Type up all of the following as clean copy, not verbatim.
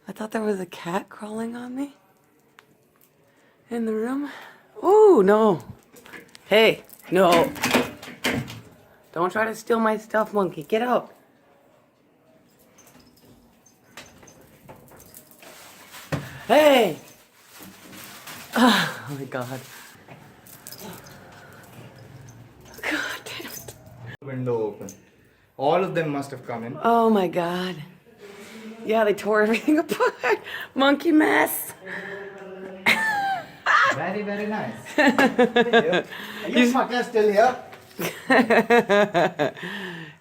I thought there was a cat crawling on me in the room. Oh, no. Hey, no. Don't try to steal my stuff, monkey. Get out. Hey! Oh my god. God damn it. Window open. All of them must have come in. Oh my god. Yeah, they tore everything apart. Monkey mess. Very, very nice. You fucker still here?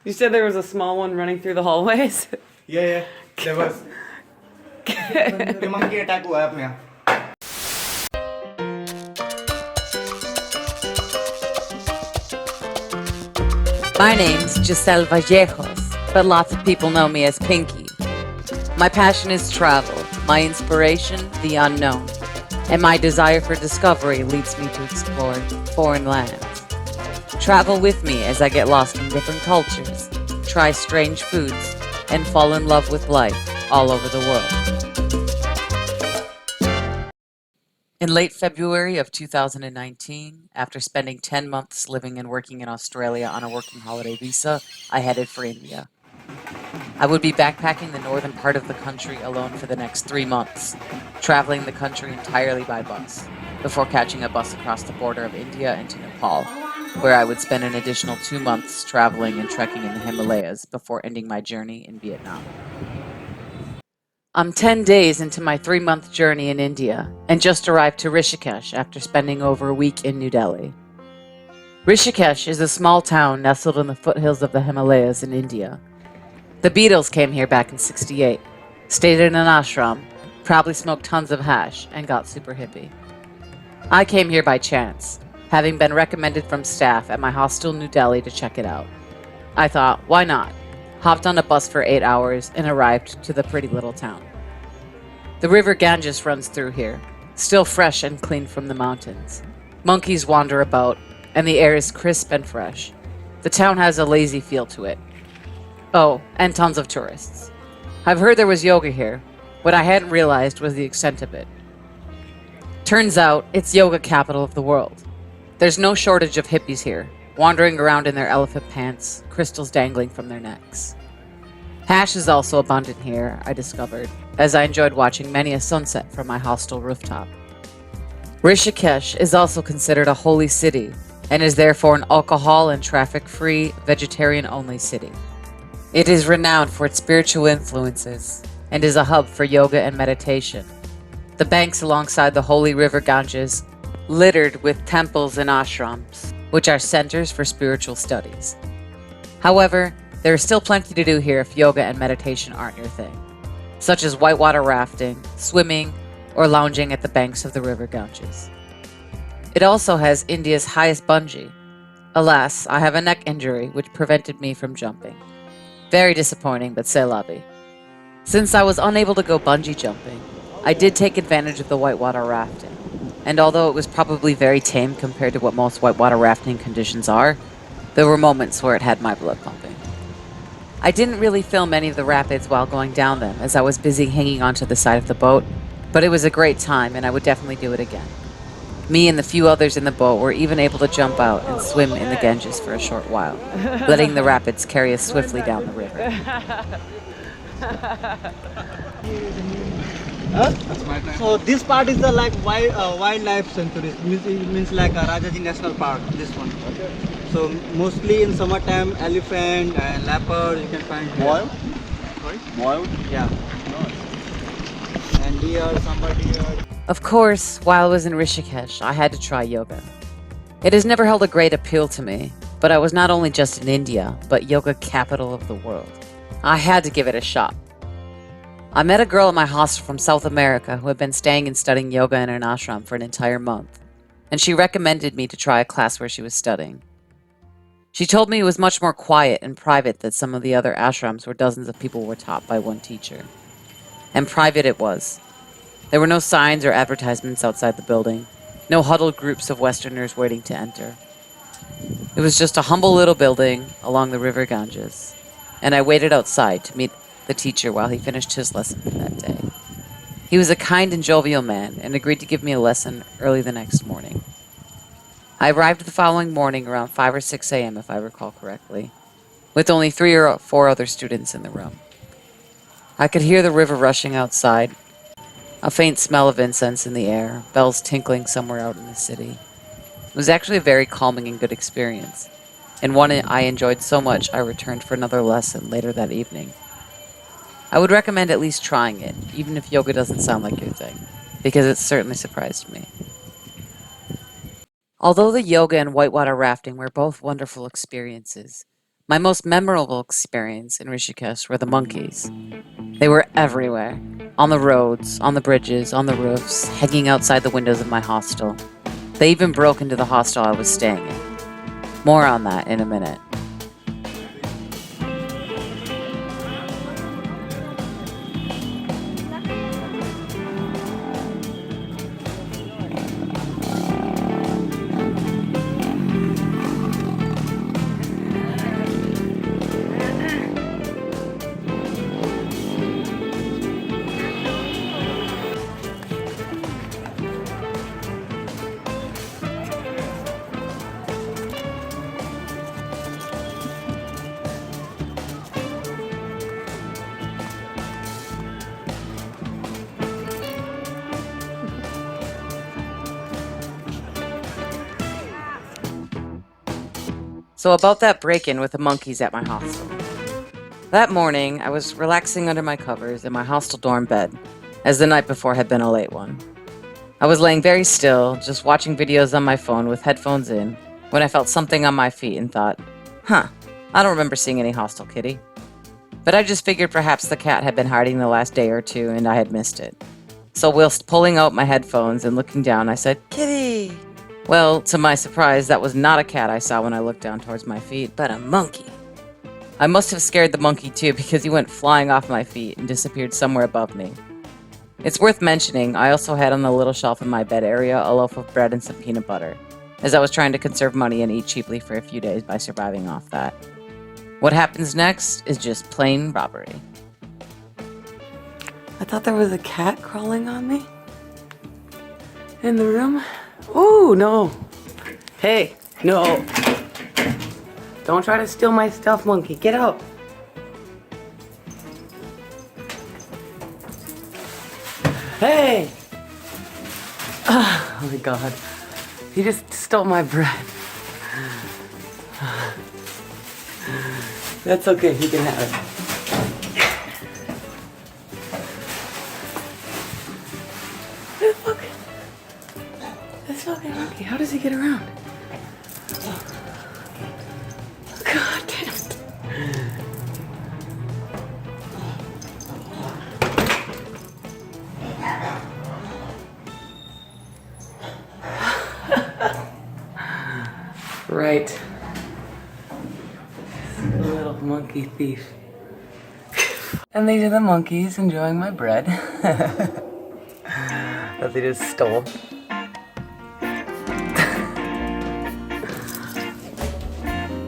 You said there was a small one running through the hallways? Yeah, there was. The monkey attack हुआ है अपने यहाँ. My name's Gisselle Vallejos, but lots of people know me as Pinky. My passion is travel, my inspiration, the unknown, and my desire for discovery leads me to explore foreign lands. Travel with me as I get lost in different cultures, try strange foods, and fall in love with life all over the world. In late February of 2019, after spending 10 months living and working in Australia on a working holiday visa, I headed for India. I would be backpacking the northern part of the country alone for the next 3 months, traveling the country entirely by bus, before catching a bus across the border of India into Nepal, where I would spend an additional 2 months traveling and trekking in the Himalayas before ending my journey in Vietnam. I'm 10 days into my 3-month journey in India and just arrived to Rishikesh after spending over a week in New Delhi. Rishikesh is a small town nestled in the foothills of the Himalayas in India. The Beatles came here back in '68, stayed in an ashram, probably smoked tons of hash, and got super hippie. I came here by chance, having been recommended from staff at my hostel in New Delhi to check it out. I thought, why not? Hopped on a bus for 8 hours and arrived to the pretty little town. The river Ganges runs through here, still fresh and clean from the mountains. Monkeys wander about, and the air is crisp and fresh. The town has a lazy feel to it. Oh, and tons of tourists. I've heard there was yoga here. What I hadn't realized was the extent of it. Turns out, it's yoga capital of the world. There's no shortage of hippies here, wandering around in their elephant pants, crystals dangling from their necks. Hash is also abundant here, I discovered, as I enjoyed watching many a sunset from my hostel rooftop. Rishikesh is also considered a holy city, and is therefore an alcohol and traffic-free, vegetarian-only city. It is renowned for its spiritual influences, and is a hub for yoga and meditation. The banks alongside the holy river Ganges, littered with temples and ashrams, which are centers for spiritual studies. However, there is still plenty to do here if yoga and meditation aren't your thing, such as whitewater rafting, swimming, or lounging at the banks of the river Ganges. It also has India's highest bungee. Alas, I have a neck injury which prevented me from jumping. Very disappointing, but c'est la vie. Since I was unable to go bungee jumping, I did take advantage of the whitewater rafting, and although it was probably very tame compared to what most whitewater rafting conditions are, there were moments where it had my blood pumping. I didn't really film any of the rapids while going down them, as I was busy hanging onto the side of the boat, but it was a great time and I would definitely do it again. Me and the few others in the boat were even able to jump out and swim in the Ganges for a short while, letting the rapids carry us swiftly down the river. So this part is the wildlife sanctuary. It means like a Rajaji National Park. This one. So mostly in summertime, elephant and leopard you can find. Wild? Sorry? Wild? Yeah. And deer, sambar deer. Of course, while I was in Rishikesh, I had to try yoga. It has never held a great appeal to me, but I was not only just in India, but yoga capital of the world. I had to give it a shot. I met a girl at my hostel from South America who had been staying and studying yoga in an ashram for an entire month, and she recommended me to try a class where she was studying. She told me it was much more quiet and private than some of the other ashrams where dozens of people were taught by one teacher. And private it was. There were no signs or advertisements outside the building, no huddled groups of Westerners waiting to enter. It was just a humble little building along the river Ganges, and I waited outside to meet the teacher while he finished his lesson for that day. He was a kind and jovial man and agreed to give me a lesson early the next morning. I arrived the following morning around 5 or 6 a.m., if I recall correctly, with only 3 or 4 other students in the room. I could hear the river rushing outside, a faint smell of incense in the air, bells tinkling somewhere out in the city. It was actually a very calming and good experience, and one I enjoyed so much I returned for another lesson later that evening. I would recommend at least trying it, even if yoga doesn't sound like your thing, because it certainly surprised me. Although the yoga and whitewater rafting were both wonderful experiences, my most memorable experience in Rishikesh were the monkeys. They were everywhere, on the roads, on the bridges, on the roofs, hanging outside the windows of my hostel. They even broke into the hostel I was staying in. More on that in a minute. So about that break-in with the monkeys at my hostel. That morning, I was relaxing under my covers in my hostel dorm bed, as the night before had been a late one. I was laying very still, just watching videos on my phone with headphones in, when I felt something on my feet and thought, I don't remember seeing any hostel kitty. But I just figured perhaps the cat had been hiding the last day or two and I had missed it. So whilst pulling out my headphones and looking down, I said, "Kitty!" Well, to my surprise, that was not a cat I saw when I looked down towards my feet, but a monkey. I must have scared the monkey too, because he went flying off my feet and disappeared somewhere above me. It's worth mentioning, I also had on the little shelf in my bed area a loaf of bread and some peanut butter, as I was trying to conserve money and eat cheaply for a few days by surviving off that. What happens next is just plain robbery. I thought there was a cat crawling on me in the room. Ooh, no. Hey, no. Don't try to steal my stuff, monkey. Get out. Hey. Oh my God. He just stole my bread. That's okay, he can have it. This fucking monkey, how does he get around? God damn it. Right. Little monkey thief. And these are the monkeys enjoying my bread that they just stole.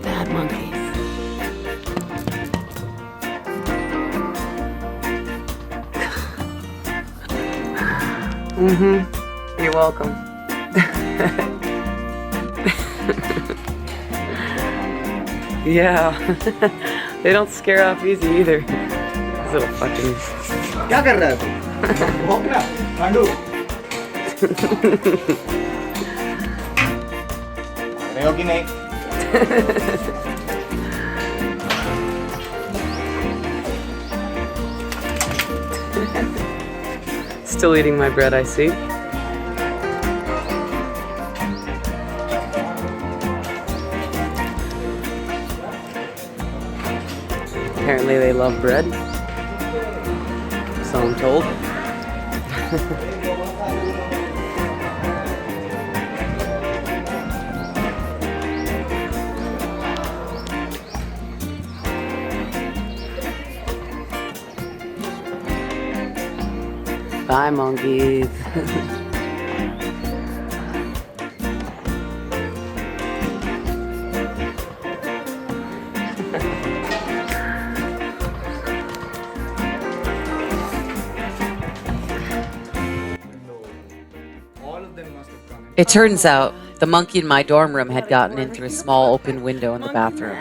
Bad monkeys. You're welcome. Yeah. They don't scare off easy either. These little fucking... क्या कर रहा है तू? भौंक ना, पांडू। रहे हो कि नहीं? Still eating my bread, I see. Apparently they love bread. So I'm told. Bye, monkeys. It turns out the monkey in my dorm room had gotten in through a small open window in the bathroom,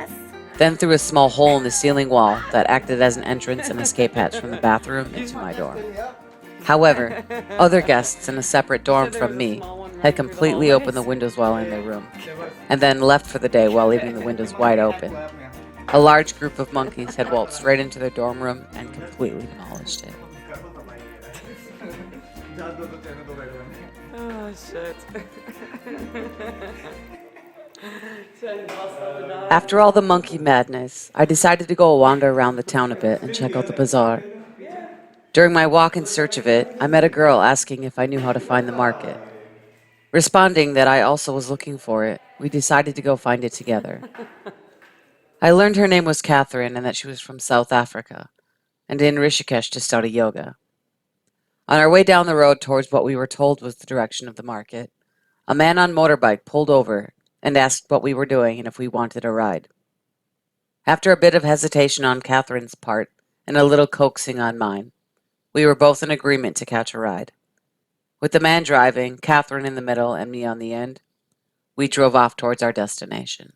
then through a small hole in the ceiling wall that acted as an entrance and escape hatch from the bathroom into my dorm. However, other guests in a separate dorm from me had completely opened the windows while in their room, and then left for the day while leaving the windows wide open. A large group of monkeys had waltzed right into their dorm room and completely demolished it. Oh, shit. After all the monkey madness, I decided to go wander around the town a bit and check out the bazaar. During my walk in search of it, I met a girl asking if I knew how to find the market. Responding that I also was looking for it, we decided to go find it together. I learned her name was Catherine and that she was from South Africa, and in Rishikesh to study yoga. On our way down the road towards what we were told was the direction of the market, a man on motorbike pulled over and asked what we were doing and if we wanted a ride. After a bit of hesitation on Catherine's part and a little coaxing on mine, we were both in agreement to catch a ride. With the man driving, Catherine in the middle, and me on the end, we drove off towards our destination.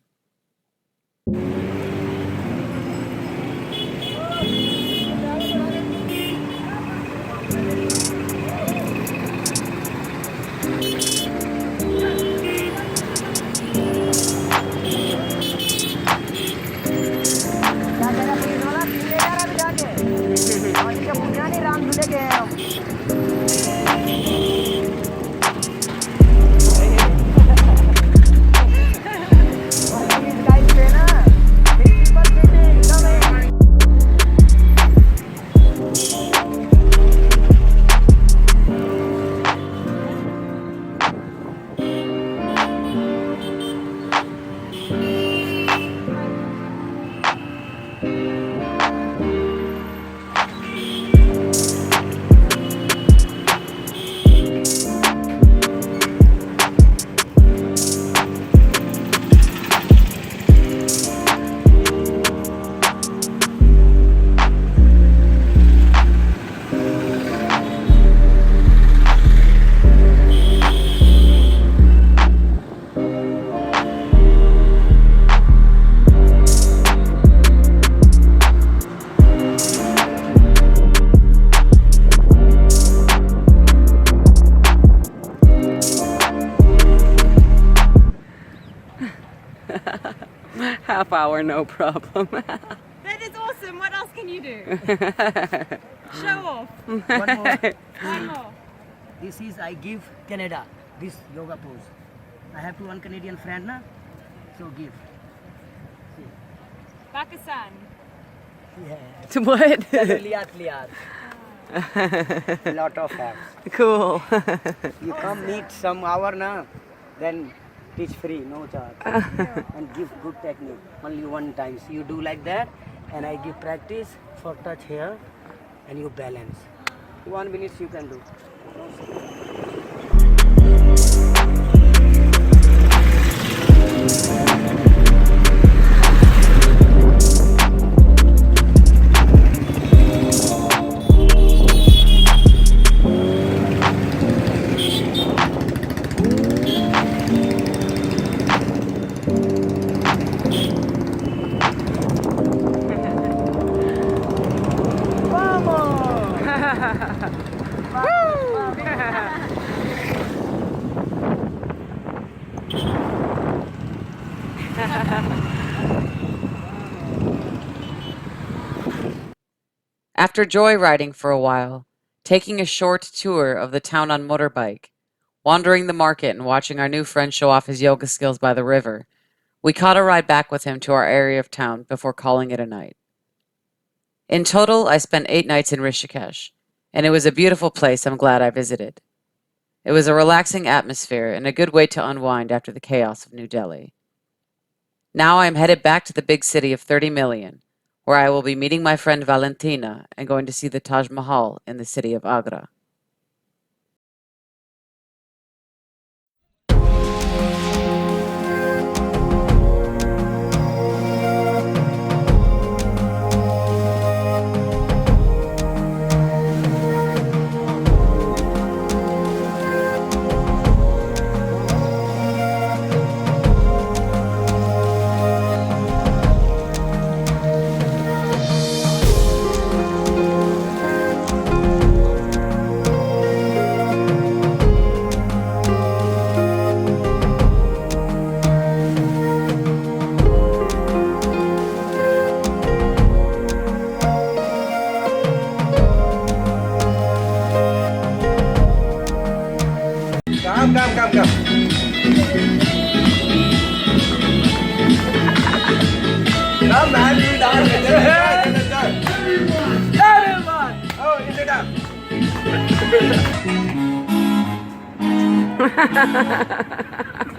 Half hour, no problem. That is awesome. What else can you do? Show off. One more. One more. This is I give Canada this yoga pose. I have to one Canadian friend na, so give. Pakistan. Yeah. What? Liat. Lot of apps. Cool. You come meet some hour na, then teach free, no charge, and give good technique. Only one time. So you do like that, and I give practice for touch here, and you balance. 1 minute you can do. After joyriding for a while, taking a short tour of the town on motorbike, wandering the market and watching our new friend show off his yoga skills by the river, we caught a ride back with him to our area of town before calling it a night. In total, I spent 8 nights in Rishikesh, and it was a beautiful place I'm glad I visited. It was a relaxing atmosphere and a good way to unwind after the chaos of New Delhi. Now I am headed back to the big city of 30 million, where I will be meeting my friend Valentina and going to see the Taj Mahal in the city of Agra.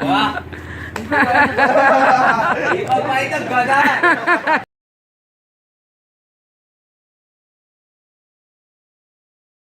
वा